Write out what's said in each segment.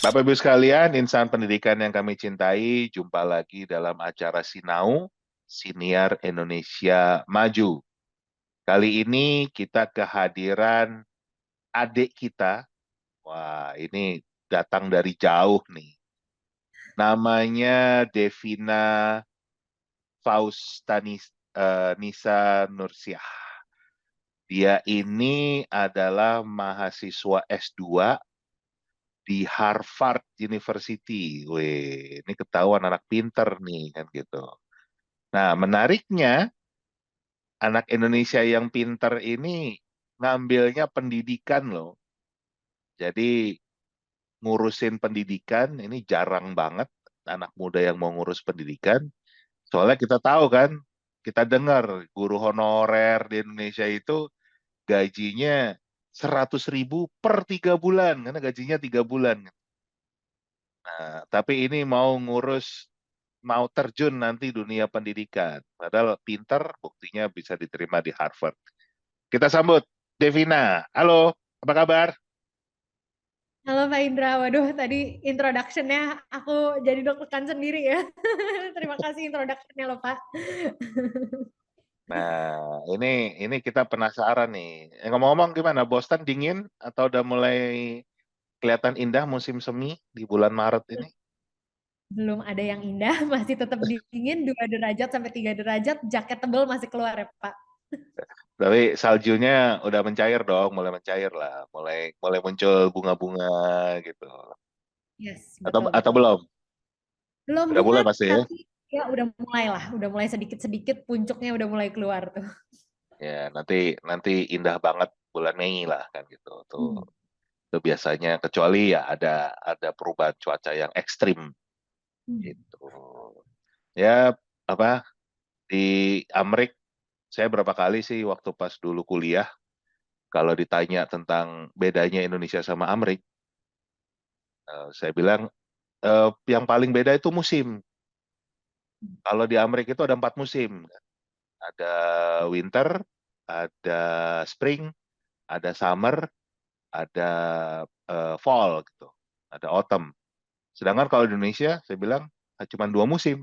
Bapak Ibu sekalian, insan pendidikan yang kami cintai, jumpa lagi dalam acara Sinau, Siniar Indonesia Maju. Kali ini kita kehadiran adik kita. Wah, ini datang dari jauh nih. Namanya Devina Nisa Nursiah. Dia ini adalah mahasiswa S2 di Harvard University. Wih, ini ketahuan anak pinter nih kan gitu. Nah, menariknya anak Indonesia yang pinter ini ngambilnya pendidikan loh. Jadi ngurusin pendidikan ini jarang banget anak muda yang mau ngurus pendidikan. Soalnya kita tahu kan, kita dengar guru honorer di Indonesia itu gajinya 100.000 per 3 bulan, karena gajinya 3 bulan. Nah, tapi ini mau terjun nanti dunia pendidikan. Padahal pinter, buktinya bisa diterima di Harvard. Kita sambut Devina. Halo, apa kabar? Halo Pak Indra, waduh tadi introduction-nya aku jadi deg-degan sendiri ya. Terima kasih introduction-nya loh Pak. Nah, ini kita penasaran nih. Ngomong-ngomong gimana? Boston dingin atau udah mulai kelihatan indah musim semi di bulan Maret ini? Belum ada yang indah, masih tetap dingin 2 derajat sampai 3 derajat, jaket tebal masih keluar ya Pak. Tapi saljunya udah mencair dong, mulai mencair lah, mulai mulai muncul bunga-bunga gitu. Yes, Atau betul atau betul. belum? Belum Udah bunga mulai pasti ya? tapi ya udah mulai lah, udah mulai sedikit-sedikit puncuknya udah mulai keluar tuh. Ya, nanti nanti indah banget bulan Mei lah kan gitu. Tuh, Hmm. itu biasanya kecuali ya ada perubahan cuaca yang ekstrim Hmm. gitu. Ya, apa di Amrik saya berapa kali sih waktu pas dulu kuliah kalau ditanya tentang bedanya Indonesia sama Amrik, saya bilang yang paling beda itu musim. Kalau di Amrik itu ada 4 musim. Ada winter, ada spring, ada summer, ada fall gitu, ada autumn. Sedangkan kalau di Indonesia, saya bilang cuma 2 musim.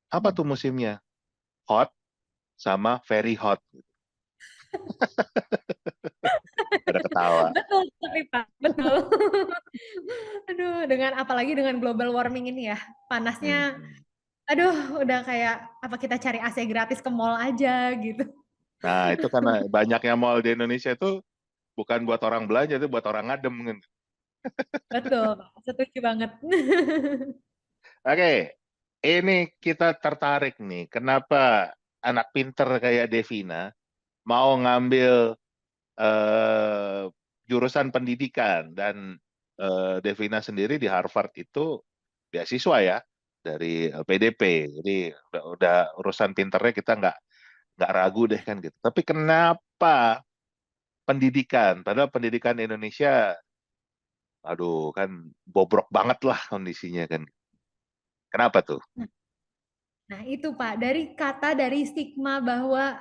Apa tuh musimnya? Hot sama very hot. Ada ketawa. Betul tapi Pak, betul. Aduh, dengan apalagi dengan global warming ini ya, panasnya Hmm. aduh, udah kayak apa kita cari AC gratis ke mall aja gitu. Nah, itu karena banyaknya mall di Indonesia itu bukan buat orang belanja, itu buat orang ngadem kan. Betul, Pak. Setuju banget. Oke, ini kita tertarik nih. Kenapa anak pinter kayak Devina mau ngambil eh, jurusan pendidikan dan Devina sendiri di Harvard itu beasiswa ya dari LPDP. Jadi udah urusan pinternya kita nggak ragu deh kan gitu. Tapi kenapa pendidikan? Padahal pendidikan Indonesia, aduh kan bobrok banget lah kondisinya kan. Kenapa tuh? Nah, itu Pak, dari kata dari stigma bahwa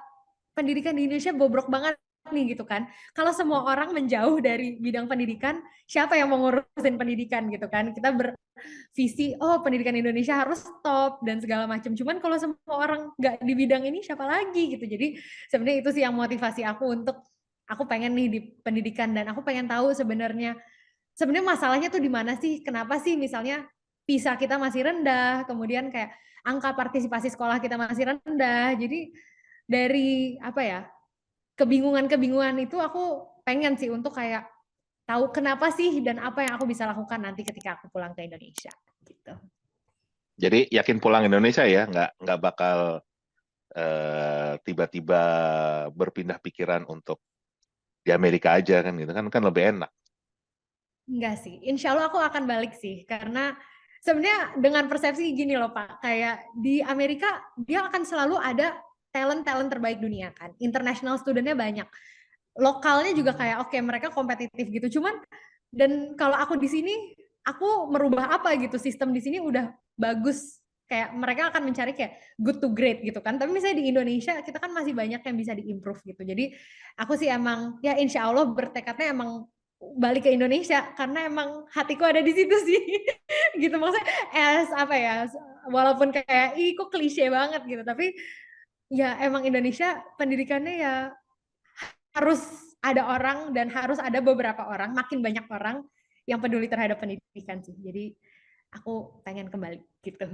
pendidikan di Indonesia bobrok banget nih gitu kan. Kalau semua orang menjauh dari bidang pendidikan, siapa yang mau ngurusin pendidikan gitu kan? Kita bervisi, oh pendidikan Indonesia harus top dan segala macam. Cuman kalau semua orang nggak di bidang ini, siapa lagi gitu. Jadi sebenarnya itu sih yang motivasi aku untuk aku pengen nih di pendidikan dan aku pengen tahu sebenarnya masalahnya tuh di mana sih? Kenapa sih misalnya PISA kita masih rendah, kemudian kayak angka partisipasi sekolah kita masih rendah. Jadi dari apa ya? Kebingungan-kebingungan itu aku pengen sih untuk kayak tahu kenapa sih dan apa yang aku bisa lakukan nanti ketika aku pulang ke Indonesia gitu. Jadi yakin pulang Indonesia ya, nggak bakal tiba-tiba berpindah pikiran untuk di Amerika aja kan gitu kan kan lebih enak. Enggak sih, insya Allah aku akan balik sih karena sebenarnya dengan persepsi gini loh Pak, kayak di Amerika dia akan selalu ada talent-talent terbaik dunia kan, international studentnya banyak, lokalnya juga kayak oke mereka kompetitif gitu, cuman dan kalau aku di sini aku merubah apa gitu sistem di sini udah bagus kayak mereka akan mencari kayak good to great gitu kan, tapi misalnya di Indonesia kita kan masih banyak yang bisa diimprove gitu, jadi aku sih emang ya insya Allah bertekadnya emang balik ke Indonesia karena emang hatiku ada di situ sih. Gitu maksudnya apa ya, walaupun kayak ih kok klise banget gitu, tapi ya emang Indonesia pendidikannya ya harus ada orang dan harus ada beberapa orang, makin banyak orang yang peduli terhadap pendidikan sih. Jadi aku pengen kembali gitu.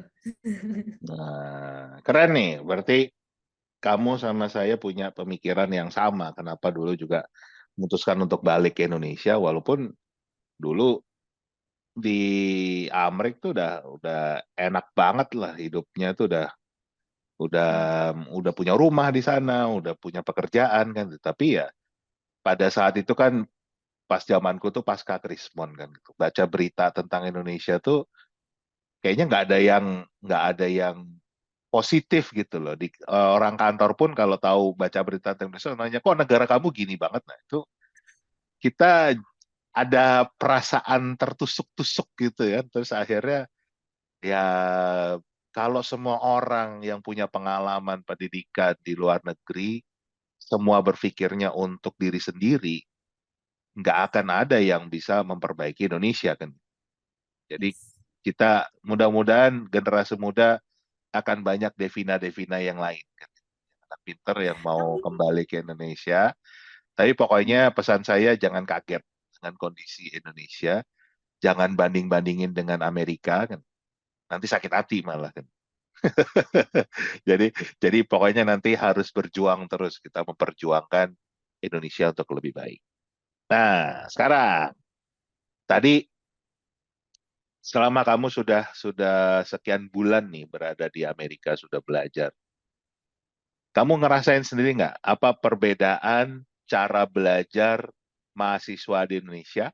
Nah, keren nih. Berarti kamu sama saya punya pemikiran yang sama. Kenapa dulu juga memutuskan untuk balik ke Indonesia, walaupun dulu di Amerika tuh udah enak banget lah hidupnya tuh udah udah punya rumah di sana, udah punya pekerjaan kan. Tapi ya pada saat itu kan pas zamanku tuh pasca Krismon kan gitu. Baca berita tentang Indonesia tuh kayaknya nggak ada yang positif gitu loh. Orang kantor pun kalau tahu baca berita tentang Indonesia nanya, kok negara kamu gini banget? Nah itu kita ada perasaan tertusuk-tusuk gitu ya. Terus akhirnya ya kalau semua orang yang punya pengalaman pendidikan di luar negeri, semua berpikirnya untuk diri sendiri, nggak akan ada yang bisa memperbaiki Indonesia kan. Jadi Yes. kita mudah-mudahan generasi muda akan banyak Devina-Devina yang lain kan. Anak pinter yang mau Tapi kembali ke Indonesia. Tapi pokoknya pesan saya jangan kaget dengan kondisi Indonesia, jangan banding-bandingin dengan Amerika kan. Nanti sakit hati malah kan. Jadi jadi pokoknya nanti harus berjuang terus kita memperjuangkan Indonesia untuk lebih baik. Nah, sekarang tadi selama kamu sudah sekian bulan nih berada di Amerika sudah belajar. Kamu ngerasain sendiri nggak apa perbedaan cara belajar mahasiswa di Indonesia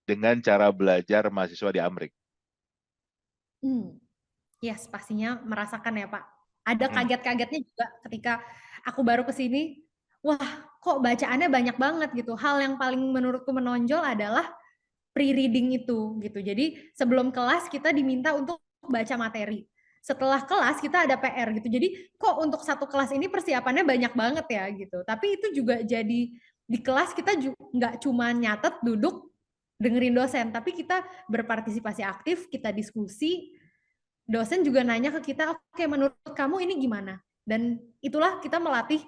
dengan cara belajar mahasiswa di Amerika? hmm, yes, pastinya merasakan ya Pak. Ada Hmm, kaget-kagetnya juga ketika aku baru ke sini. Wah, kok bacaannya banyak banget gitu. Hal yang paling menurutku menonjol adalah pre-reading itu gitu. Jadi sebelum kelas kita diminta untuk baca materi. Setelah kelas kita ada PR gitu. Jadi kok untuk satu kelas ini persiapannya banyak banget ya gitu. Tapi itu juga jadi di kelas kita nggak cuma nyatet duduk dengerin dosen, tapi kita berpartisipasi aktif, kita diskusi. Dosen juga nanya ke kita, oke menurut kamu ini gimana? Dan itulah kita melatih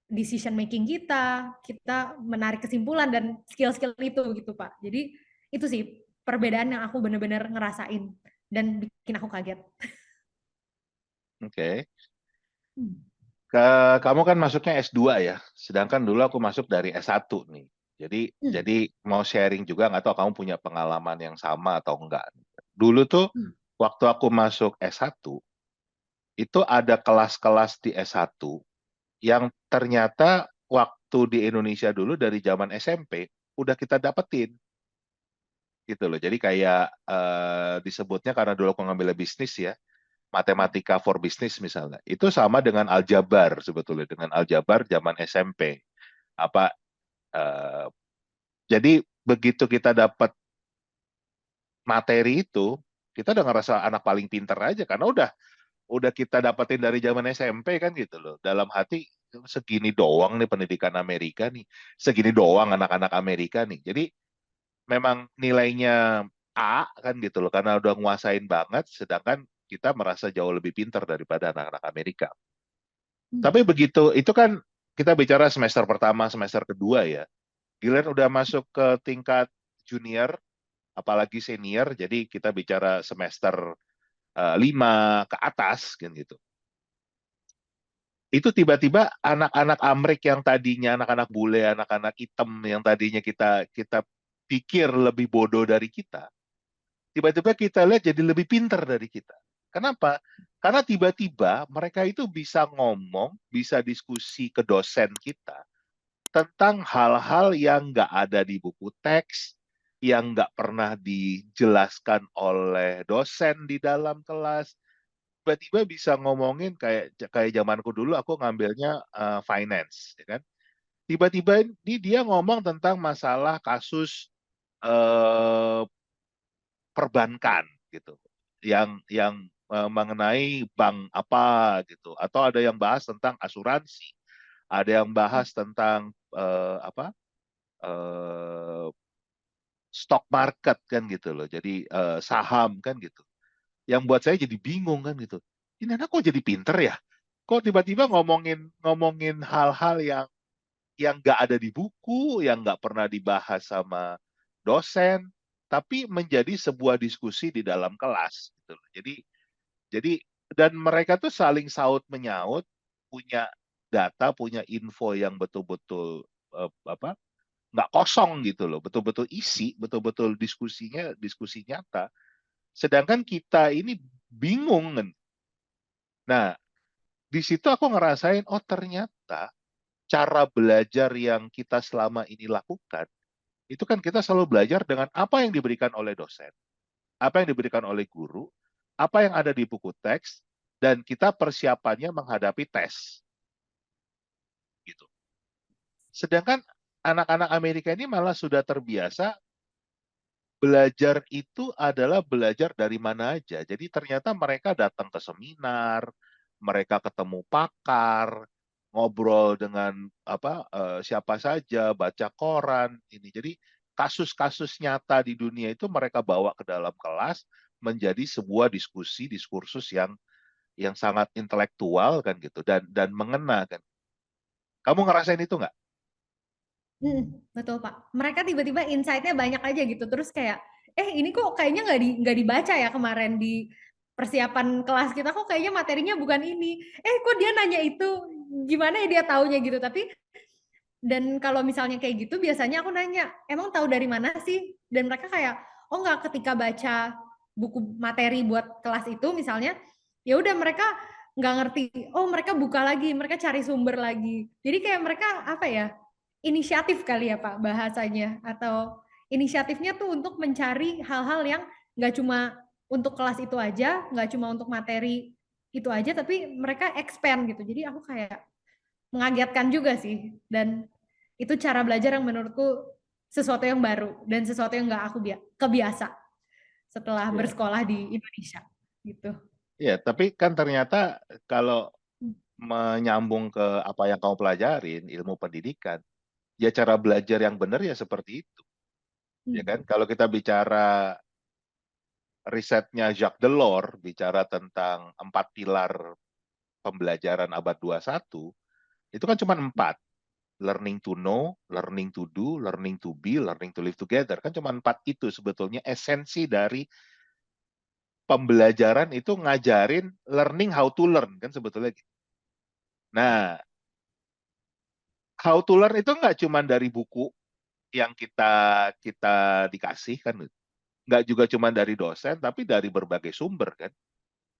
decision making kita menarik kesimpulan dan skill-skill itu gitu Pak. Jadi itu sih perbedaan yang aku benar-benar ngerasain dan bikin aku kaget. oke. Hmm. Kamu kan masuknya S2 ya, sedangkan dulu aku masuk dari S1 nih. Jadi Hmm. jadi mau sharing juga nggak tahu kamu punya pengalaman yang sama atau enggak. Dulu tuh Hmm. waktu aku masuk S1 itu ada kelas-kelas di S1 yang ternyata waktu di Indonesia dulu dari zaman SMP udah kita dapetin gitu loh. Jadi kayak disebutnya karena dulu aku ngambil bisnis ya, matematika for business misalnya. Itu sama dengan aljabar sebetulnya dengan aljabar zaman SMP. Apa eh, jadi begitu kita dapat materi itu, kita udah ngerasa anak paling pinter aja karena udah kita dapetin dari zaman SMP kan gitu loh. Dalam hati segini doang nih pendidikan Amerika nih, segini doang anak-anak Amerika nih. Jadi memang nilainya A kan gitu loh karena udah nguasain banget, sedangkan kita merasa jauh lebih pinter daripada anak-anak Amerika. Hmm. Tapi begitu itu kan kita bicara semester pertama, semester kedua ya. Giliran udah masuk ke tingkat junior, apalagi senior, jadi kita bicara semester 5 ke atas kan gitu. Itu tiba-tiba anak-anak Amrik yang tadinya anak-anak bule, anak-anak hitam yang tadinya kita kita pikir lebih bodoh dari kita, tiba-tiba kita lihat jadi lebih pinter dari kita. Kenapa? Karena tiba-tiba mereka itu bisa ngomong, bisa diskusi ke dosen kita tentang hal-hal yang nggak ada di buku teks, yang nggak pernah dijelaskan oleh dosen di dalam kelas. Tiba-tiba bisa ngomongin kayak kayak zamanku dulu aku ngambilnya finance, ya kan? Tiba-tiba ini dia ngomong tentang masalah kasus eh, perbankan gitu, yang mengenai bank apa gitu, atau ada yang bahas tentang asuransi, ada yang bahas tentang apa? stock market kan gitu loh. Jadi saham kan gitu. Yang buat saya jadi bingung kan gitu. Ini anak kok jadi pinter ya? Kok tiba-tiba ngomongin ngomongin hal-hal yang nggak ada di buku, yang nggak pernah dibahas sama dosen, tapi menjadi sebuah diskusi di dalam kelas gitu loh. Jadi dan mereka tuh saling saut menyaut, punya data, punya info yang betul-betul apa nggak kosong gitu loh, betul-betul isi, betul-betul diskusinya diskusi nyata. Sedangkan kita ini bingung kan. Nah, di situ aku ngerasain, oh ternyata cara belajar yang kita selama ini lakukan, itu kan kita selalu belajar dengan apa yang diberikan oleh dosen, apa yang diberikan oleh guru, apa yang ada di buku teks, dan kita persiapannya menghadapi tes. Gitu. Sedangkan anak-anak Amerika ini malah sudah terbiasa belajar itu adalah belajar dari mana aja. Jadi ternyata mereka datang ke seminar, mereka ketemu pakar, ngobrol dengan siapa saja, baca koran ini. Jadi kasus-kasus nyata di dunia itu mereka bawa ke dalam kelas menjadi sebuah diskusi, diskursus yang sangat intelektual kan gitu dan mengena kan. Kamu ngerasain itu nggak? Betul Pak. Mereka tiba-tiba insight-nya banyak aja gitu. Terus kayak, ini kok kayaknya nggak dibaca ya kemarin di persiapan kelas kita, kok kayaknya materinya bukan ini. Kok dia nanya itu, gimana ya dia taunya gitu. Tapi dan kalau misalnya kayak gitu, biasanya aku nanya, emang tahu dari mana sih? Dan mereka kayak, oh nggak, ketika baca buku materi buat kelas itu misalnya, ya udah mereka nggak ngerti. Oh mereka buka lagi, mereka cari sumber lagi. Jadi kayak mereka apa ya? Inisiatif kali ya Pak bahasanya, atau inisiatifnya tuh untuk mencari hal-hal yang nggak cuma untuk kelas itu aja, nggak cuma untuk materi itu aja, tapi mereka expand gitu. Jadi aku kayak mengagetkan juga sih, dan itu cara belajar yang menurutku sesuatu yang baru dan sesuatu yang nggak aku kebiasa setelah Ya. bersekolah di Indonesia gitu. Ya, tapi kan ternyata kalau menyambung ke apa yang kamu pelajarin, ilmu pendidikan, ya cara belajar yang benar ya seperti itu. Ya kan? Kalau kita bicara risetnya Jacques Delors, bicara tentang 4 pilar pembelajaran abad 21, itu kan cuma 4. Learning to know, learning to do, learning to be, learning to live together. Kan cuma 4 itu sebetulnya esensi dari pembelajaran itu ngajarin learning how to learn kan sebetulnya gitu. Nah, how to learn itu nggak cuma dari buku yang kita kita dikasih kan, nggak juga cuma dari dosen, tapi dari berbagai sumber kan,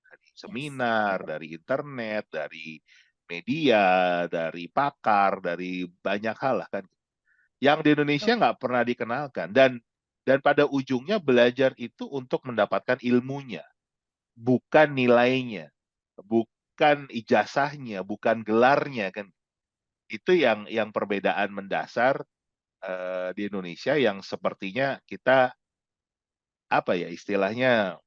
dari Yes. seminar, dari internet, dari media, dari pakar, dari banyak hal lah kan, yang di Indonesia Betul. nggak pernah dikenalkan dan pada ujungnya belajar itu untuk mendapatkan ilmunya, bukan nilainya, bukan ijazahnya, bukan gelarnya kan. Itu yang perbedaan mendasar di Indonesia yang sepertinya kita apa ya istilahnya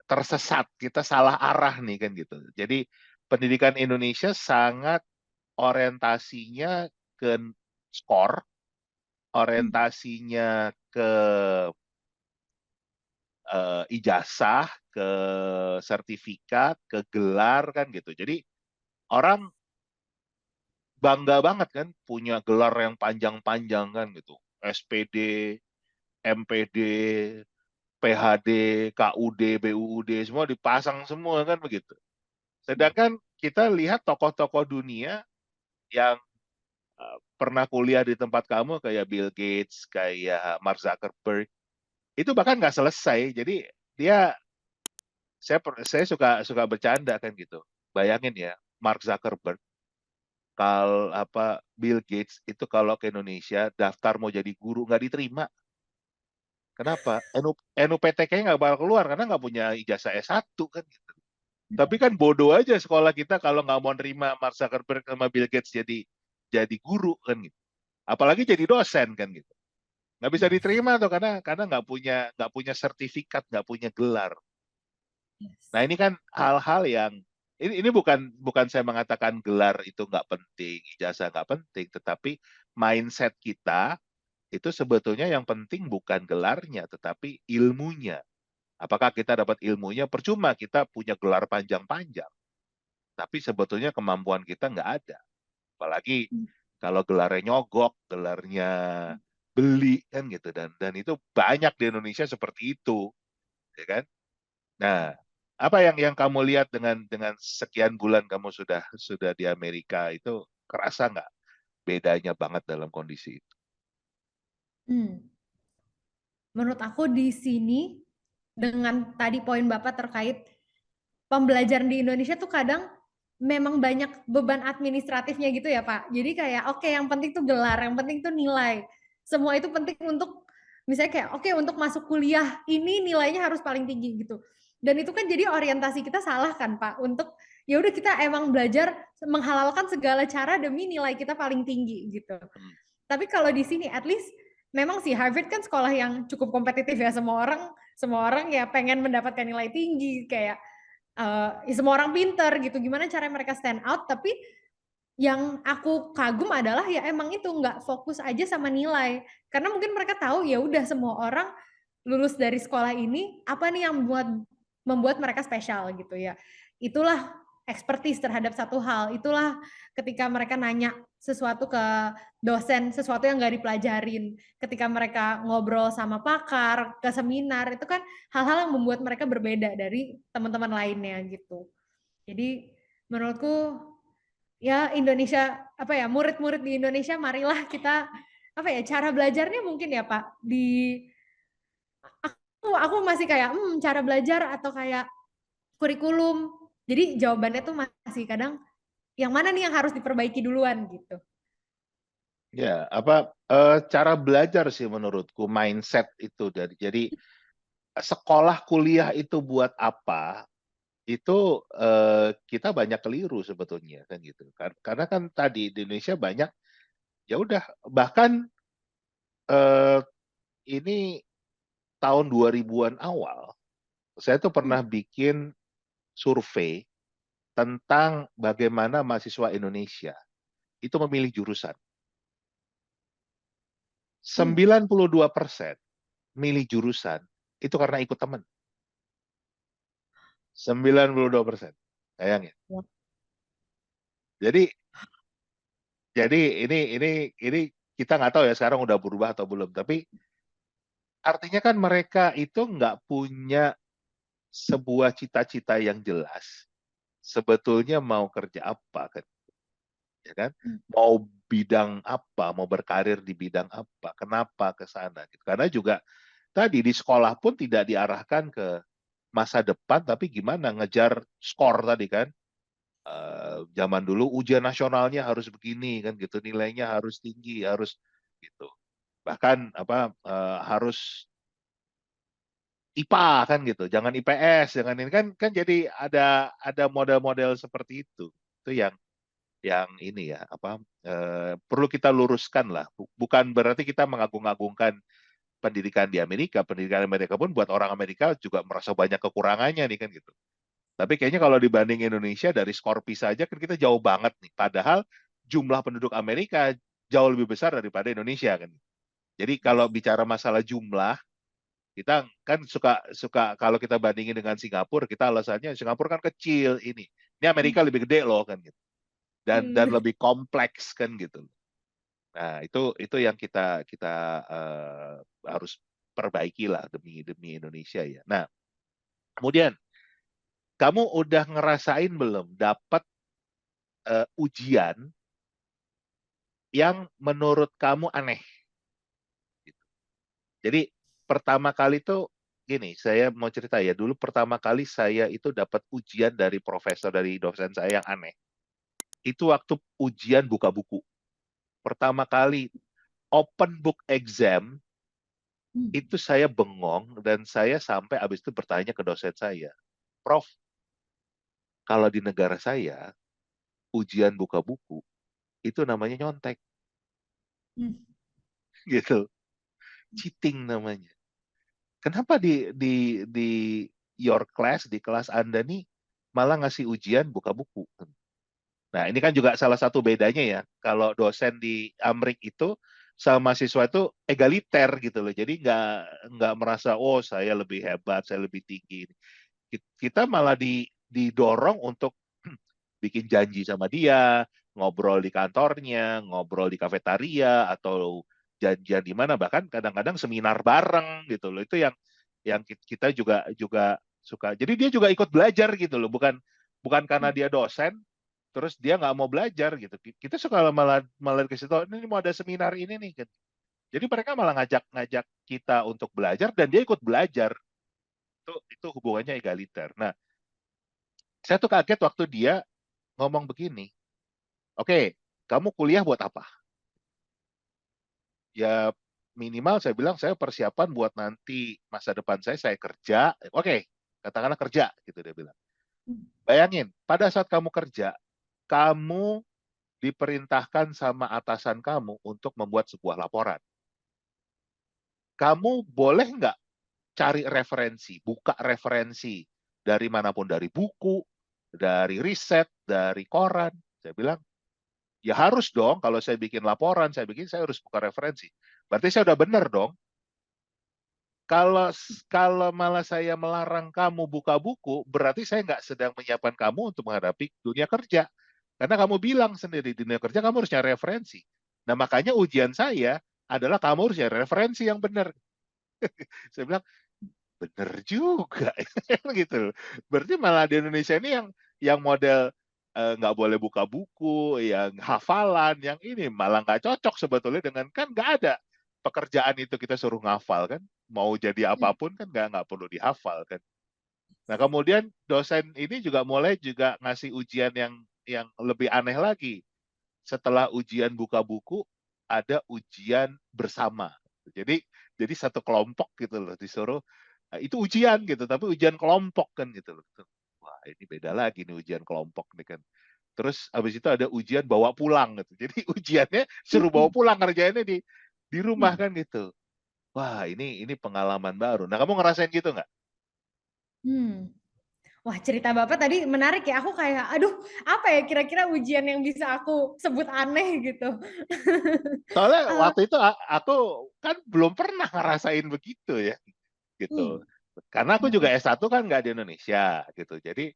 tersesat, kita salah arah nih kan gitu. Jadi pendidikan Indonesia sangat orientasinya ke skor, orientasinya ke ijazah, ke sertifikat, ke gelar kan gitu. Jadi orang bangga banget kan punya gelar yang panjang-panjang kan gitu. SPD, MPD, PhD, KUD, BUUD, semua dipasang semua kan begitu. Sedangkan kita lihat tokoh-tokoh dunia yang pernah kuliah di tempat kamu kayak Bill Gates, kayak Mark Zuckerberg, itu bahkan nggak selesai. Jadi dia, saya suka suka bercanda kan gitu. Bayangin ya, Mark Zuckerberg, kalau Bill Gates itu kalau ke Indonesia daftar mau jadi guru nggak diterima. Kenapa? NUPTK nggak bakal keluar karena nggak punya ijazah S1 kan gitu. Tapi kan bodoh aja sekolah kita kalau nggak mau nerima Mark Zuckerberg sama Bill Gates jadi guru kan gitu. Apalagi jadi dosen kan gitu. Nggak bisa diterima tuh karena nggak punya sertifikat, nggak punya gelar. Nah Yes. ini kan hal-hal yang ini bukan bukan saya mengatakan gelar itu nggak penting, ijazah nggak penting, tetapi mindset kita itu sebetulnya yang penting bukan gelarnya, tetapi ilmunya. Apakah kita dapat ilmunya? Percuma kita punya gelar panjang-panjang, tapi sebetulnya kemampuan kita nggak ada. Apalagi kalau gelarnya nyogok, gelarnya beli kan gitu, dan itu banyak di Indonesia seperti itu, ya kan? Nah, apa yang kamu lihat dengan sekian bulan kamu sudah di Amerika itu kerasa nggak bedanya banget dalam kondisi itu? Hmm. Menurut aku di sini dengan tadi poin Bapak terkait pembelajaran di Indonesia tuh kadang memang banyak beban administratifnya gitu ya Pak. Jadi kayak oke, yang penting tuh gelar, yang penting tuh nilai. Semua itu penting untuk misalnya kayak oke, untuk masuk kuliah ini nilainya harus paling tinggi gitu. Dan itu kan jadi orientasi kita salah kan Pak, untuk ya udah kita emang belajar menghalalkan segala cara demi nilai kita paling tinggi gitu. Hmm. Tapi kalau di sini at least memang sih Harvard kan sekolah yang cukup kompetitif ya, semua orang ya pengen mendapatkan nilai tinggi, kayak ya semua orang pinter gitu, gimana cara mereka stand out. Tapi yang aku kagum adalah ya emang itu nggak fokus aja sama nilai, karena mungkin mereka tahu ya udah semua orang lulus dari sekolah ini apa nih yang membuat mereka spesial gitu ya. Itulah expertise terhadap satu hal, itulah ketika mereka nanya sesuatu ke dosen, sesuatu yang nggak dipelajarin, ketika mereka ngobrol sama pakar ke seminar, itu kan hal-hal yang membuat mereka berbeda dari teman-teman lainnya gitu. Jadi menurutku ya Indonesia, apa ya, murid-murid di Indonesia, marilah kita apa ya, cara belajarnya mungkin ya Pak di aku masih kayak cara belajar atau kayak kurikulum. Jadi jawabannya tuh masih kadang yang mana nih yang harus diperbaiki duluan gitu. Ya, cara belajar sih menurutku mindset itu jadi sekolah kuliah itu buat apa? Itu kita banyak keliru sebetulnya kan gitu. Karena kan tadi di Indonesia banyak ya udah bahkan eh, ini tahun 2000-an awal saya tuh Hmm. pernah bikin survei tentang bagaimana mahasiswa Indonesia itu memilih jurusan. Hmm. 92% milih jurusan itu karena ikut teman. 92%. Bayangin. Ya. Jadi ini kita nggak tahu ya sekarang udah berubah atau belum. Tapi artinya kan mereka itu nggak punya sebuah cita-cita yang jelas. Sebetulnya mau kerja apa kan? Ya kan? Hmm. Mau bidang apa? Mau berkarir di bidang apa? Kenapa ke sana? Gitu. Karena juga tadi di sekolah pun tidak diarahkan ke masa depan, tapi gimana ngejar skor tadi kan? Zaman dulu ujian nasionalnya harus begini kan gitu, nilainya harus tinggi, harus gitu. Bahkan harus IPA kan gitu, jangan IPS, jangan ini kan kan jadi ada model-model seperti itu. Itu yang ini ya perlu kita luruskan lah. Bukan berarti kita mengagung-agungkan pendidikan Amerika pun buat orang Amerika juga merasa banyak kekurangannya nih kan gitu. Tapi kayaknya kalau dibanding Indonesia dari skor PISA aja kan kita jauh banget nih. Padahal jumlah penduduk Amerika jauh lebih besar daripada Indonesia kan. Jadi kalau Yes. bicara masalah jumlah, kita kan suka suka kalau kita bandingin dengan Singapura, kita alasannya Singapura kan kecil ini. Ini Hmm. Amerika lebih gede loh kan gitu. Dan Hmm. lebih kompleks kan gitu. Nah, itu yang kita kita harus perbaiki lah demi Indonesia ya. Nah, kemudian kamu udah ngerasain belum dapat ujian yang menurut kamu aneh? Gitu. Jadi pertama kali tuh gini, saya mau cerita ya. Dulu pertama kali saya itu dapat ujian dari profesor dari dosen saya yang aneh. Itu waktu ujian buka buku. Pertama kali open book exam Hmm. itu saya bengong dan saya sampai habis itu bertanya ke dosen saya, Prof, kalau di negara saya ujian buka buku itu namanya nyontek Hmm. gitu, cheating namanya. Kenapa di your class di kelas Anda nih malah ngasih ujian buka buku? Nah, ini kan juga salah satu bedanya ya. Kalau dosen di Amrik itu sama mahasiswa itu egaliter gitu loh. Jadi nggak merasa oh saya lebih hebat, saya lebih tinggi. Kita malah didorong untuk bikin janji sama dia, ngobrol di kantornya, ngobrol di kafetaria atau janjian di mana, bahkan kadang-kadang seminar bareng gitu loh. Itu yang kita juga juga suka. Jadi dia juga ikut belajar gitu loh, bukan bukan karena dia dosen terus dia nggak mau belajar gitu. Kita suka malah malah ke situ, ini mau ada seminar ini nih. Jadi mereka malah ngajak-ngajak kita untuk belajar dan dia ikut belajar. Itu hubungannya egaliter. Nah, saya tuh kaget waktu dia ngomong begini. Oke, kamu kuliah buat apa? Ya minimal saya bilang saya persiapan buat nanti masa depan saya kerja. Oke, katakanlah kerja gitu dia bilang. Bayangin, pada saat kamu kerja, kamu diperintahkan sama atasan kamu untuk membuat sebuah laporan. Kamu boleh nggak cari referensi, buka referensi dari manapun, dari buku, dari riset, dari koran. Saya bilang, ya harus dong kalau saya bikin laporan, saya harus buka referensi. Berarti saya udah benar dong. Kalau kalau malah saya melarang kamu buka buku, berarti saya nggak sedang menyiapkan kamu untuk menghadapi dunia kerja. Karena kamu bilang sendiri di dunia kerja kamu harus cari referensi. Nah makanya ujian saya adalah kamu harus cari referensi yang benar. Saya bilang bener juga gitu. Berarti malah di Indonesia ini yang model nggak boleh buka buku, yang hafalan, yang ini malah nggak cocok sebetulnya dengan kan nggak ada pekerjaan itu kita suruh ngafal kan, mau jadi apapun kan nggak perlu dihafal kan. Nah kemudian dosen ini juga mulai juga ngasih ujian yang lebih aneh lagi. Setelah ujian buka buku ada ujian bersama. Jadi satu kelompok gitu loh disuruh itu ujian gitu, tapi ujian kelompok kan gitu loh. Wah, ini beda lagi nih ujian kelompok nih kan. Terus habis itu ada ujian bawa pulang gitu. Jadi ujiannya suruh bawa pulang kerjaannya di rumah kan gitu. Wah, ini pengalaman baru. Nah, kamu ngerasain gitu nggak? Hmm. Wah, cerita Bapak tadi menarik ya. Aku kayak, aduh, apa ya kira-kira ujian yang bisa aku sebut aneh gitu. Soalnya Eh, waktu itu aku kan belum pernah ngerasain begitu ya gitu. hmm, Karena aku juga benar. S1 kan nggak di Indonesia gitu. Jadi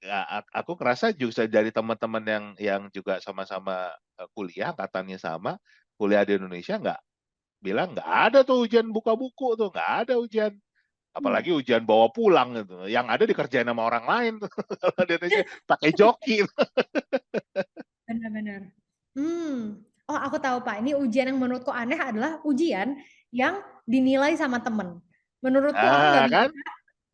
ya, aku kerasa juga dari teman-teman yang juga sama-sama kuliah, angkatannya sama, kuliah di Indonesia nggak bilang nggak ada tuh ujian buka buku tuh, nggak ada ujian. Hmm, Apalagi ujian bawa pulang gitu. Yang ada dikerjain sama orang lain tuh. Kalau di Indonesia pakai joki. benar-benar. Oh, aku tahu Pak. Ini ujian yang menurutku aneh adalah ujian yang dinilai sama temen. Menurutku aku nggak Ah bisa. kan?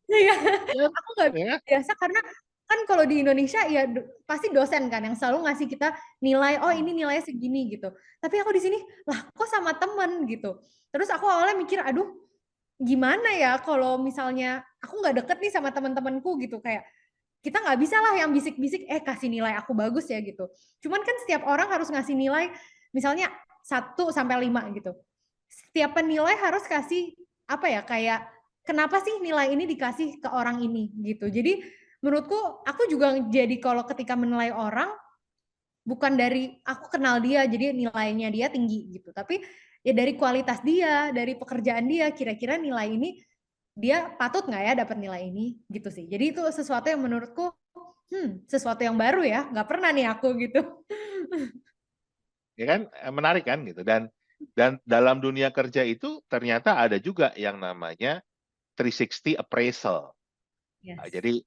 Iya, Ya, aku nggak ya. biasa karena kan kalau di Indonesia ya pasti dosen kan yang selalu ngasih kita nilai, oh ini nilainya segini gitu. Tapi aku di sini lah kok sama temen gitu. Terus aku awalnya mikir, aduh gimana ya kalau misalnya aku nggak deket nih sama teman-temanku gitu kayak kita nggak bisa lah yang bisik-bisik kasih nilai aku bagus ya gitu. Cuman kan setiap orang harus ngasih nilai misalnya 1 sampai 5 gitu. Setiap penilai harus kasih apa ya kayak kenapa sih nilai ini dikasih ke orang ini gitu. Jadi menurutku aku juga jadi kalau ketika menilai orang bukan dari aku kenal dia jadi nilainya dia tinggi gitu. Tapi ya dari kualitas dia, dari pekerjaan dia kira-kira nilai ini dia patut nggak ya dapat nilai ini gitu sih. Jadi itu sesuatu yang menurutku sesuatu yang baru ya, nggak pernah nih aku gitu. Ya kan menarik kan gitu dan dalam dunia kerja itu ternyata ada juga yang namanya 360 appraisal. Yes. Jadi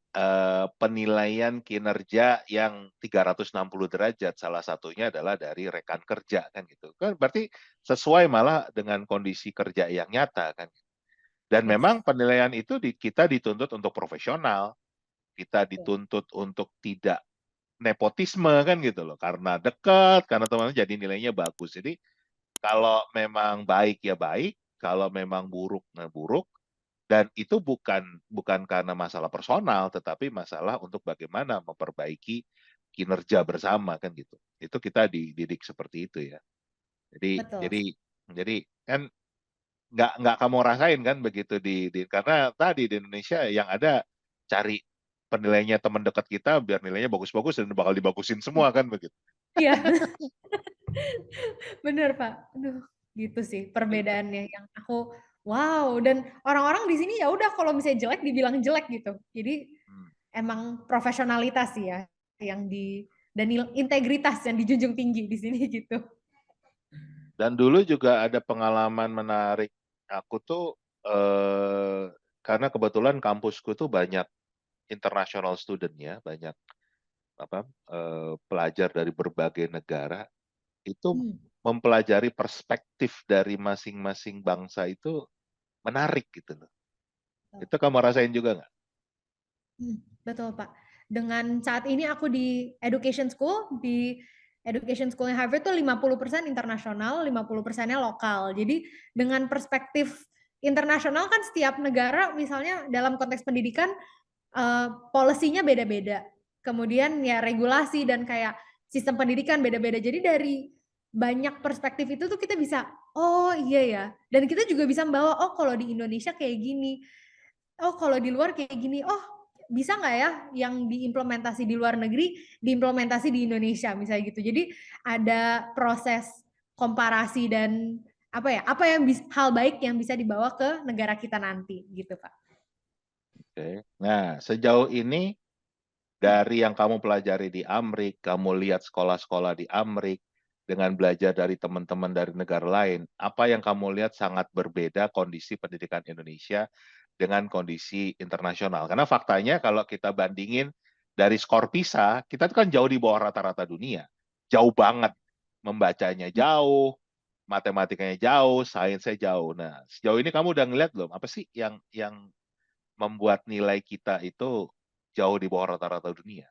penilaian kinerja yang 360 derajat salah satunya adalah dari rekan kerja kan gitu. Kan berarti sesuai malah dengan kondisi kerja yang nyata kan. Dan Yes. memang penilaian itu kita dituntut untuk profesional, kita dituntut untuk tidak nepotisme kan gitu loh. Karena dekat, karena teman-teman jadi nilainya bagus. Jadi kalau memang baik ya baik, kalau memang buruk ya buruk, dan itu bukan bukan karena masalah personal, tetapi masalah untuk bagaimana memperbaiki kinerja bersama kan gitu. Itu kita dididik seperti itu ya. Jadi Betul. jadi jadi kan nggak kamu rasain kan begitu karena tadi di Indonesia yang ada cari penilainya teman dekat kita biar nilainya bagus-bagus dan bakal dibagusin semua kan begitu. Iya. Bener, Pak. Aduh, gitu sih Gitu. perbedaannya yang aku wow, dan orang-orang di sini ya udah kalau misalnya jelek dibilang jelek gitu. Jadi Hmm. emang profesionalitas sih ya yang dan integritas yang dijunjung tinggi di sini gitu. Dan dulu juga ada pengalaman menarik. Aku tuh karena kebetulan kampusku tuh banyak international student ya, banyak apa pelajar dari berbagai negara. Itu Hmm. mempelajari perspektif dari masing-masing bangsa itu menarik gitu loh. Itu kamu rasain juga nggak? Betul, Pak. Dengan saat ini aku di education schoolnya Harvard tuh 50% internasional, 50%-nya lokal. Jadi dengan perspektif internasional kan setiap negara misalnya dalam konteks pendidikan policy-nya beda-beda. Kemudian ya regulasi dan kayak sistem pendidikan beda-beda. Jadi dari banyak perspektif itu tuh kita bisa, oh iya ya. Dan kita juga bisa membawa, oh kalau di Indonesia kayak gini. Oh kalau di luar kayak gini. Oh bisa nggak ya yang diimplementasi di luar negeri, diimplementasi di Indonesia misalnya gitu. Jadi ada proses komparasi dan apa yang hal baik yang bisa dibawa ke negara kita nanti gitu, Pak. Oke. Nah, sejauh ini dari yang kamu pelajari di Amrik, kamu lihat sekolah-sekolah di Amrik, dengan belajar dari teman-teman dari negara lain, apa yang kamu lihat sangat berbeda kondisi pendidikan Indonesia dengan kondisi internasional? Karena faktanya kalau kita bandingin dari skor PISA, kita tuh kan jauh di bawah rata-rata dunia. Jauh banget. Membacanya jauh, matematikanya jauh, sainsnya jauh. Nah, sejauh ini kamu udah ngeliat belum? Apa sih yang membuat nilai kita itu jauh di bawah rata-rata dunia?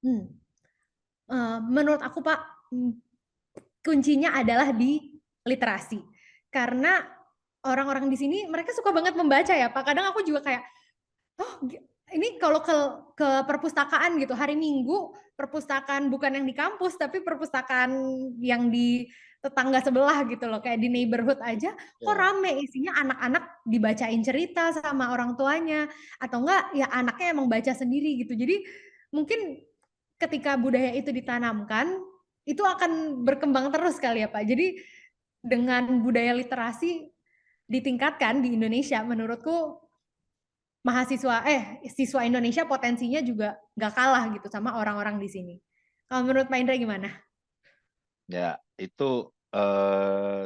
Hmm. Menurut aku Pak, kuncinya adalah di literasi. Karena orang-orang di sini mereka suka banget membaca ya Pak. Kadang aku juga kayak, oh ini kalau ke perpustakaan gitu, hari Minggu perpustakaan bukan yang di kampus, tapi perpustakaan yang di tetangga sebelah gitu loh, kayak di neighborhood aja, kok Ya. rame isinya anak-anak dibacain cerita sama orang tuanya, atau enggak ya anaknya emang baca sendiri gitu. Jadi mungkin ketika budaya itu ditanamkan, itu akan berkembang terus kali ya Pak. Jadi dengan budaya literasi ditingkatkan di Indonesia, menurutku siswa Indonesia potensinya juga nggak kalah gitu sama orang-orang di sini. Kalau menurut Pak Indra gimana? Ya, itu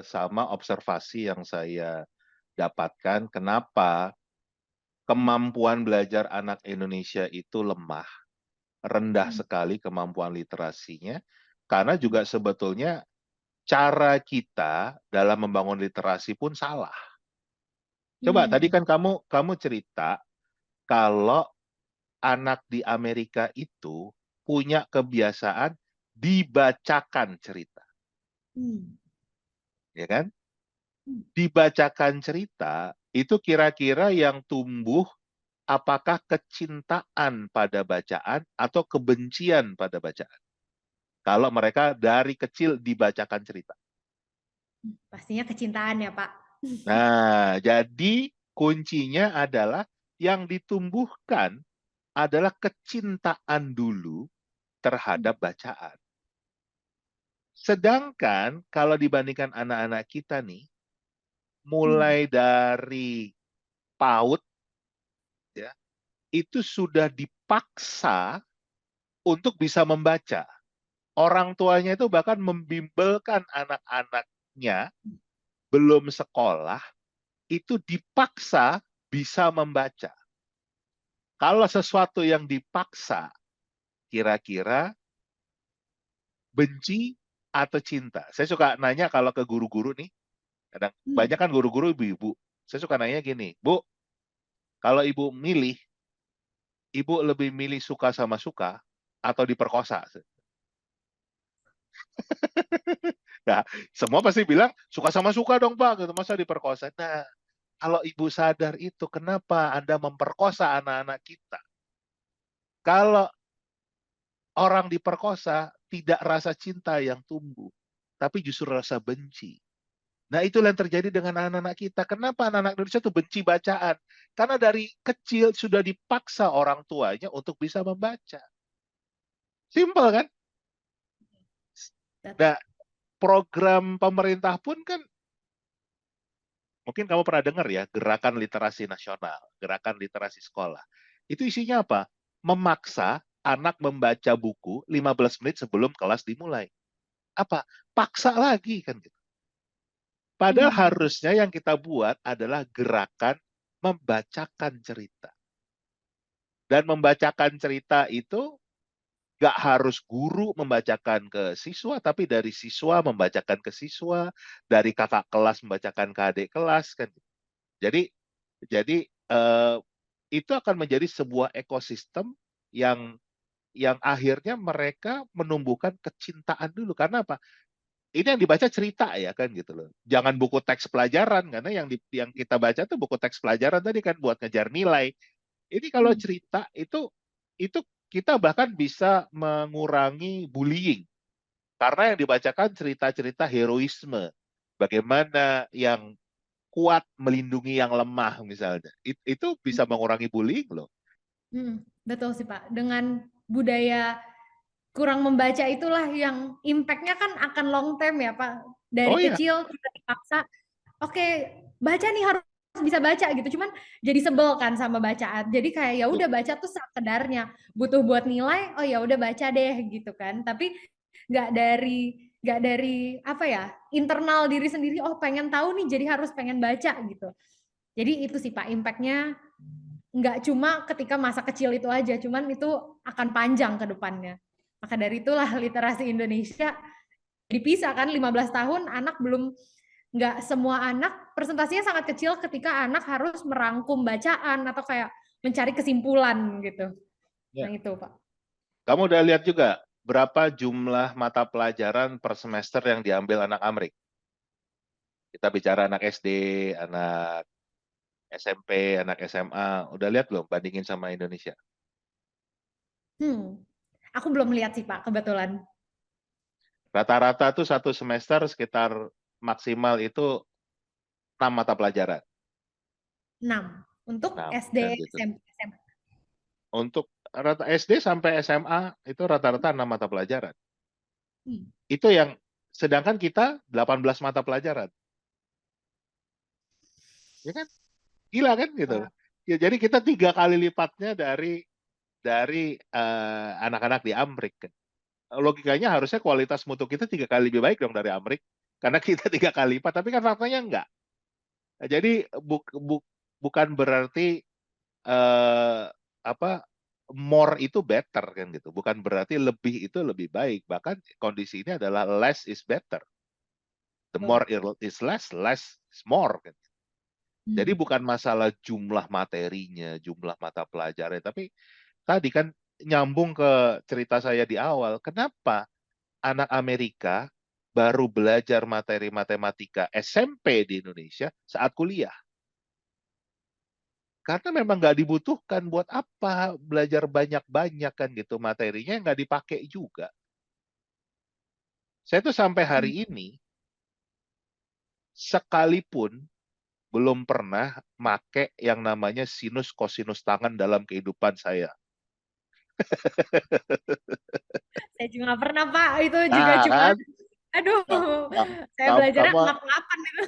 sama observasi yang saya dapatkan. Kenapa kemampuan belajar anak Indonesia itu lemah, rendah Hmm. sekali kemampuan literasinya, karena juga sebetulnya cara kita dalam membangun literasi pun salah. Coba tadi Hmm. kan kamu cerita kalau anak di Amerika itu punya kebiasaan dibacakan cerita, Hmm. ya kan? Hmm. Dibacakan cerita itu kira-kira yang tumbuh apakah kecintaan pada bacaan atau kebencian pada bacaan. Kalau mereka dari kecil dibacakan cerita. Pastinya kecintaan ya Pak. Nah, jadi kuncinya adalah yang ditumbuhkan adalah kecintaan dulu Hmm. terhadap bacaan. Sedangkan kalau dibandingkan anak-anak kita nih, Hmm. mulai dari PAUD ya, itu sudah dipaksa untuk bisa membaca. Orang tuanya itu bahkan membimbelkan anak-anaknya belum sekolah itu dipaksa bisa membaca. Kalau sesuatu yang dipaksa, kira-kira benci atau cinta? Saya suka nanya kalau ke guru-guru nih, kadang Hmm. banyak kan guru-guru ibu-ibu. Saya suka nanya gini, Bu, kalau ibu milih, ibu lebih milih suka sama suka atau diperkosa? Nah, semua pasti bilang suka sama suka dong Pak, gitu masa diperkosa. Nah, kalau ibu sadar itu, kenapa Anda memperkosa anak-anak kita? Kalau orang diperkosa, tidak rasa cinta yang tumbuh, tapi justru rasa benci. Nah, itulah yang terjadi dengan anak-anak kita. Kenapa anak-anak Indonesia itu benci bacaan? Karena dari kecil sudah dipaksa orang tuanya untuk bisa membaca. Simpel kan? Nah, Betul. program pemerintah pun kan, mungkin kamu pernah dengar ya, gerakan literasi nasional, gerakan literasi sekolah. Itu isinya apa? Memaksa anak membaca buku 15 menit sebelum kelas dimulai. Apa? Paksa lagi kan gitu. Padahal Hmm. harusnya yang kita buat adalah gerakan membacakan cerita. Dan membacakan cerita itu nggak harus guru membacakan ke siswa, tapi dari siswa membacakan ke siswa, dari kakak kelas membacakan ke adik kelas kan. Jadi jadi itu akan menjadi sebuah ekosistem yang akhirnya mereka menumbuhkan kecintaan dulu. Karena apa? Ini yang dibaca cerita ya kan gitu loh. Jangan buku teks pelajaran, karena yang kita baca tuh buku teks pelajaran tadi kan buat ngejar nilai. Ini kalau Hmm. cerita itu kita bahkan bisa mengurangi bullying karena yang dibacakan cerita-cerita heroisme. Bagaimana yang kuat melindungi yang lemah misalnya. Itu bisa mengurangi bullying loh. Betul sih Pak. Dengan budaya kurang membaca itulah yang impact-nya kan akan long term ya Pak. Dari Oh ya, kecil kita dipaksa, oke, baca nih harus bisa baca gitu. Cuman jadi sebel kan sama bacaan. Jadi kayak ya udah baca tuh sekedarnya. Butuh buat nilai, oh ya udah baca deh gitu kan. Tapi nggak dari apa ya, internal diri sendiri, oh pengen tahu nih jadi harus pengen baca gitu. Jadi itu sih Pak impact-nya, nggak cuma ketika masa kecil itu aja, cuman itu akan panjang ke depannya. Maka dari itulah literasi Indonesia dipisah kan 15 tahun anak belum, nggak semua anak, presentasinya sangat kecil ketika anak harus merangkum bacaan atau kayak mencari kesimpulan gitu. Nah ya. itu Pak. Kamu udah lihat juga berapa jumlah mata pelajaran per semester yang diambil anak Amrik? Kita bicara anak SD, anak SMP, anak SMA. Udah lihat belum bandingin sama Indonesia? Aku belum lihat sih Pak kebetulan. Rata-rata tuh satu semester sekitar maksimal itu 6 mata pelajaran. 6 untuk 6, SD, kan gitu. SMP, SMA. Untuk rata SD sampai SMA itu rata-rata 6 mata pelajaran. Hmm. Itu yang sedangkan kita 18 mata pelajaran. Ya kan? Gila kan gitu. Wah. Ya, jadi kita 3 kali lipatnya dari anak-anak di Amrik kan. Logikanya harusnya kualitas mutu kita 3 kali lebih baik dong dari Amrik karena kita 3 kali lipat, tapi kan faktanya enggak. Nah, jadi bukan berarti eh, apa more itu better kan gitu. Bukan berarti lebih itu lebih baik. Bahkan kondisi ini adalah less is better. The Betul. more is less is more kan. Jadi Hmm. bukan masalah jumlah materinya, jumlah mata pelajaran, tapi tadi kan nyambung ke cerita saya di awal. Kenapa anak Amerika baru belajar materi matematika SMP di Indonesia saat kuliah? Karena memang nggak dibutuhkan, buat apa belajar banyak-banyak kan gitu, materinya nggak dipakai juga. Saya tuh sampai hari ini sekalipun belum pernah make yang namanya sinus kosinus tangan dalam kehidupan saya. Saya juga nggak pernah Pak, itu juga Nah cuma, kan, aduh, Nah, saya kamu, belajarnya kamu ngap-ngapan gitu.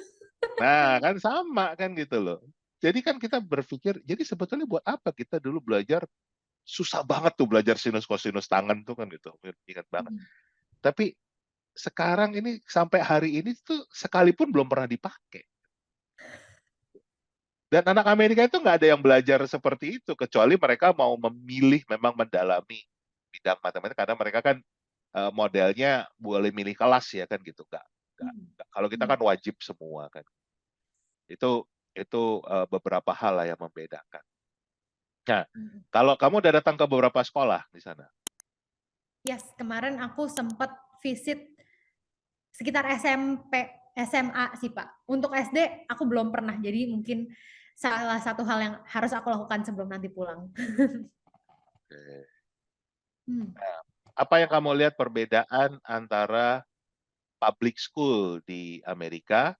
nah kan sama kan gitu loh. Jadi kan kita berpikir, jadi sebetulnya buat apa kita dulu belajar, susah banget tuh belajar sinus kosinus tangan tuh kan gitu, ingat banget. Tapi sekarang ini sampai hari ini tuh sekalipun belum pernah dipakai. Dan anak Amerika itu nggak ada yang belajar seperti itu, kecuali mereka mau memilih memang mendalami bidang matematika, karena mereka kan modelnya boleh milih kelas ya kan gitu. Nggak. Kalau kita kan wajib semua kan. Itu beberapa hal lah yang membedakan. Nah, kalau kamu udah datang ke beberapa sekolah di sana. Yes, kemarin aku sempat visit sekitar SMP, SMA sih Pak. Untuk SD aku belum pernah, jadi mungkin salah satu hal yang harus aku lakukan sebelum nanti pulang. Oke. Hmm. Apa yang kamu lihat perbedaan antara public school di Amerika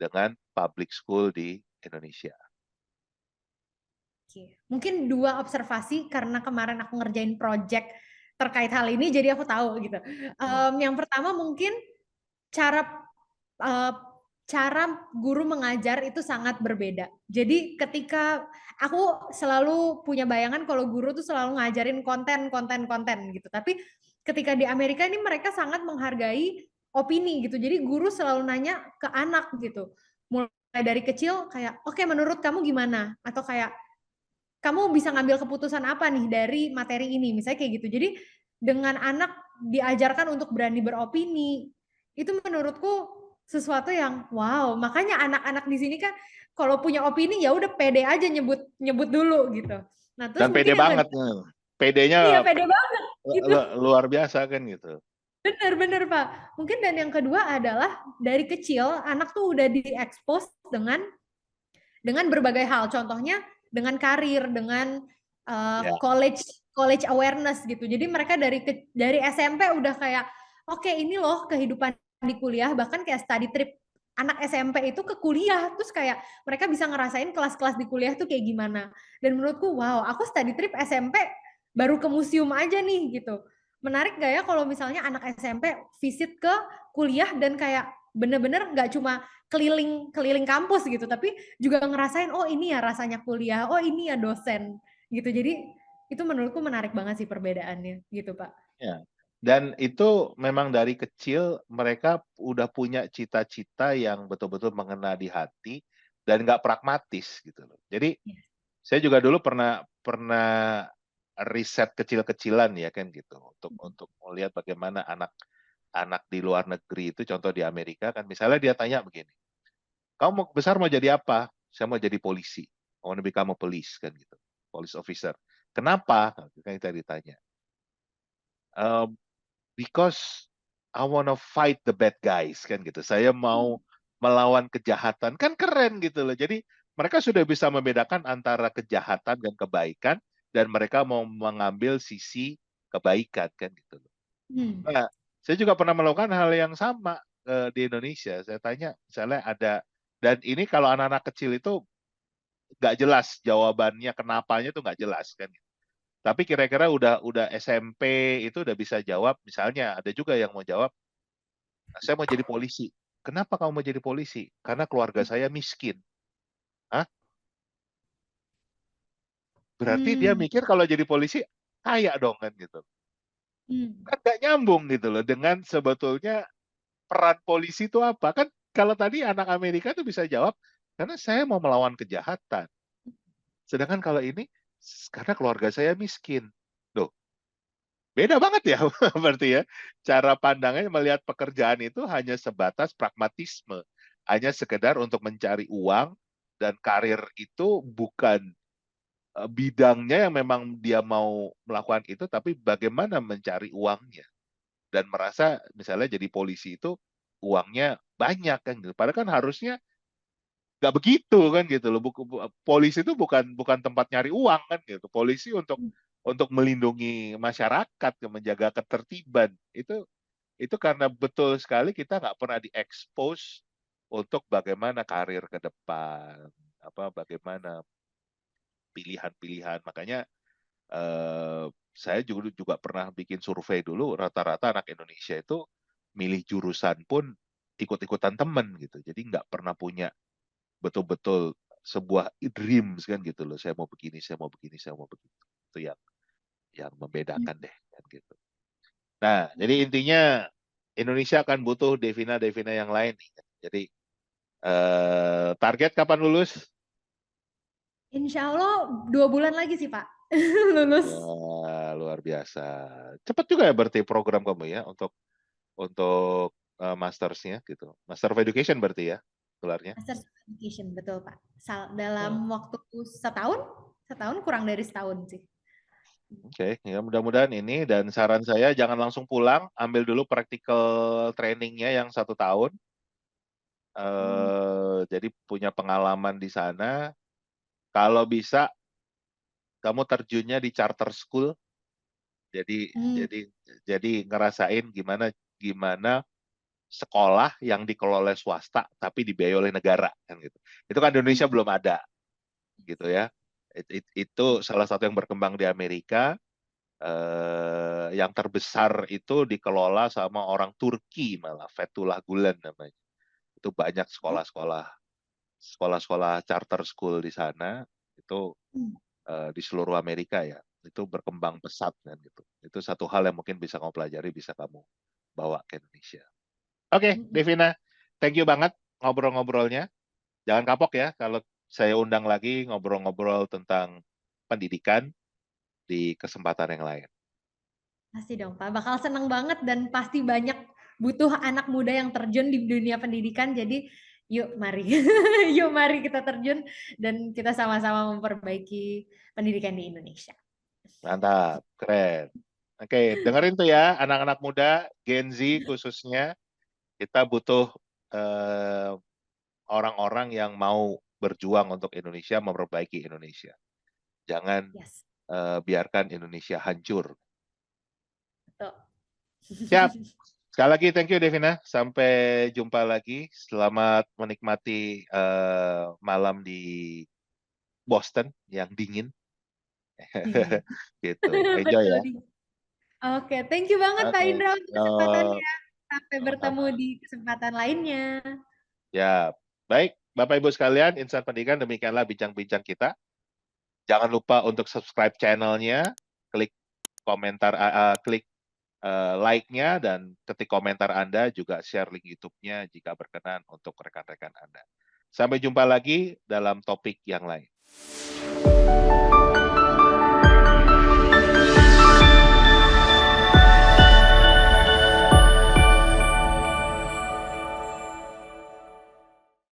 dengan public school di Indonesia? Oke. Mungkin 2 observasi karena kemarin aku ngerjain project terkait hal ini, jadi aku tahu gitu. Hmm. Yang pertama mungkin cara uh, cara guru mengajar itu sangat berbeda. Jadi ketika aku selalu punya bayangan kalau guru tuh selalu ngajarin konten gitu. Tapi ketika di Amerika ini mereka sangat menghargai opini gitu. Jadi guru selalu nanya ke anak gitu. Mulai dari kecil kayak, oke, menurut kamu gimana? Atau kayak, kamu bisa ngambil keputusan apa nih dari materi ini? Misalnya kayak gitu. Jadi dengan anak diajarkan untuk berani beropini, itu menurutku sesuatu yang wow. Makanya anak-anak di sini kan kalau punya opini ya udah pede aja nyebut nyebut dulu gitu. Nah, terus Dan pede mungkin yang banget, kedua, iya pedenya pede banget gitu. luar biasa kan gitu. Bener Pak. Mungkin dan yang kedua adalah dari kecil anak tuh udah diekspos dengan berbagai hal. Contohnya dengan karir, dengan Ya. college awareness gitu. Jadi mereka dari SMP udah kayak oke, ini loh kehidupan di kuliah, bahkan kayak study trip anak SMP itu ke kuliah, terus kayak mereka bisa ngerasain kelas-kelas di kuliah tuh kayak gimana. Dan menurutku wow, aku study trip SMP baru ke museum aja nih gitu. Menarik gak ya kalau misalnya anak SMP visit ke kuliah dan kayak bener-bener nggak cuma keliling kampus gitu, tapi juga ngerasain oh ini ya rasanya kuliah, oh ini ya dosen gitu. Jadi itu menurutku menarik banget sih perbedaannya gitu Pak. Ya. Dan itu memang dari kecil mereka udah punya cita-cita yang betul-betul mengena di hati dan nggak pragmatis gitu loh. Jadi saya juga dulu pernah pernah riset kecil-kecilan ya kan gitu untuk melihat bagaimana anak-anak di luar negeri itu, contoh di Amerika kan, misalnya dia tanya begini, kamu besar mau jadi apa? Saya mau jadi polisi. I want to become a police kan gitu, police officer. Kenapa? Kan kita ditanya. "Um, because I wanna fight the bad guys kan gitu. Saya mau melawan kejahatan." Kan keren gitu loh. Jadi mereka sudah bisa membedakan antara kejahatan dan kebaikan dan mereka mau mengambil sisi kebaikan kan gitu loh. Hmm. Nah, saya juga pernah melakukan hal yang sama di Indonesia. Saya tanya misalnya ada, dan ini kalau anak-anak kecil itu nggak jelas jawabannya, kenapanya itu nggak jelas kan. Tapi kira-kira udah SMP itu udah bisa jawab. Misalnya ada juga yang mau jawab, saya mau jadi polisi. Kenapa kamu mau jadi polisi? Karena keluarga saya miskin. Hah? Berarti dia Hmm. mikir kalau jadi polisi kaya dong kan gitu. Hmm. Kan nggak nyambung gitu loh dengan sebetulnya peran polisi itu apa. Kan kalau tadi anak Amerika tuh bisa jawab, karena saya mau melawan kejahatan. Sedangkan kalau ini, karena keluarga saya miskin. Loh, beda banget ya berarti ya. Cara pandangnya melihat pekerjaan itu hanya sebatas pragmatisme. Hanya sekedar untuk mencari uang, dan karir itu bukan bidangnya yang memang dia mau melakukan itu, tapi bagaimana mencari uangnya. Dan merasa misalnya jadi polisi itu uangnya banyak kan gitu. Padahal kan harusnya nggak begitu kan gitu loh. Polisi itu bukan bukan tempat nyari uang kan gitu. Polisi untuk melindungi masyarakat, menjaga ketertiban. Itu karena betul sekali kita nggak pernah diekspos untuk bagaimana karir ke depan, apa bagaimana pilihan-pilihan. Makanya saya juga pernah bikin survei dulu, rata-rata anak Indonesia itu milih jurusan pun ikut-ikutan temen gitu. Jadi nggak pernah punya betul-betul sebuah dreams kan gitu loh. Saya mau begini, saya mau begini, saya mau begitu. Itu yang membedakan deh kan gitu. Nah, jadi intinya Indonesia akan butuh Devina-Devina yang lain nih. Jadi target kapan lulus? Insya Allah 2 bulan lagi sih Pak lulus. Wah, luar biasa. Cepat juga ya berarti program kamu ya untuk mastersnya gitu. Master of Education berarti ya gelarnya. Master Education betul Pak. Oh, Dalam waktu setahun, setahun kurang dari setahun sih. Oke, ya mudah-mudahan ini, dan saran saya jangan langsung pulang, ambil dulu practical trainingnya yang 1 tahun. Hmm. Jadi punya pengalaman di sana. Kalau bisa kamu terjunnya di charter school. Jadi Hmm. jadi jadi ngerasain gimana gimana sekolah yang dikelola oleh swasta tapi dibiayai oleh negara kan gitu. Itu kan di Indonesia belum ada gitu ya. Itu salah satu yang berkembang di Amerika. yang terbesar itu dikelola sama orang Turki malah, Fethullah Gulen namanya. Itu banyak sekolah-sekolah charter school di sana itu di seluruh Amerika ya. Itu berkembang pesat kan gitu. Itu satu hal yang mungkin bisa kamu pelajari, bisa kamu bawa ke Indonesia. Oke, Devina, thank you banget ngobrol-ngobrolnya. Jangan kapok ya kalau saya undang lagi ngobrol-ngobrol tentang pendidikan di kesempatan yang lain. Pasti dong Pak, bakal seneng banget dan pasti banyak butuh anak muda yang terjun di dunia pendidikan. Jadi yuk mari, yuk mari kita terjun dan kita sama-sama memperbaiki pendidikan di Indonesia. Mantap, keren. Oke, dengerin tuh ya anak-anak muda, Gen Z khususnya, kita butuh orang-orang yang mau berjuang untuk Indonesia, memperbaiki Indonesia. Jangan Yes, biarkan Indonesia hancur. betul. Siap. Sekali lagi thank you Devina. Sampai jumpa lagi. Selamat menikmati malam di Boston yang dingin. Gitu. Enjoy Betul ya. nih. Oke, thank you banget Pak Oke. Indra untuk Yo, kesempatannya. Sampai bertemu sama-sama. di kesempatan lainnya. Ya. Baik, Bapak Ibu sekalian, Insan Pendidikan demikianlah bincang-bincang kita. Jangan lupa untuk subscribe channelnya, klik komentar, klik like-nya dan ketik komentar Anda, juga share link YouTube-nya jika berkenan untuk rekan-rekan Anda. Sampai jumpa lagi dalam topik yang lain.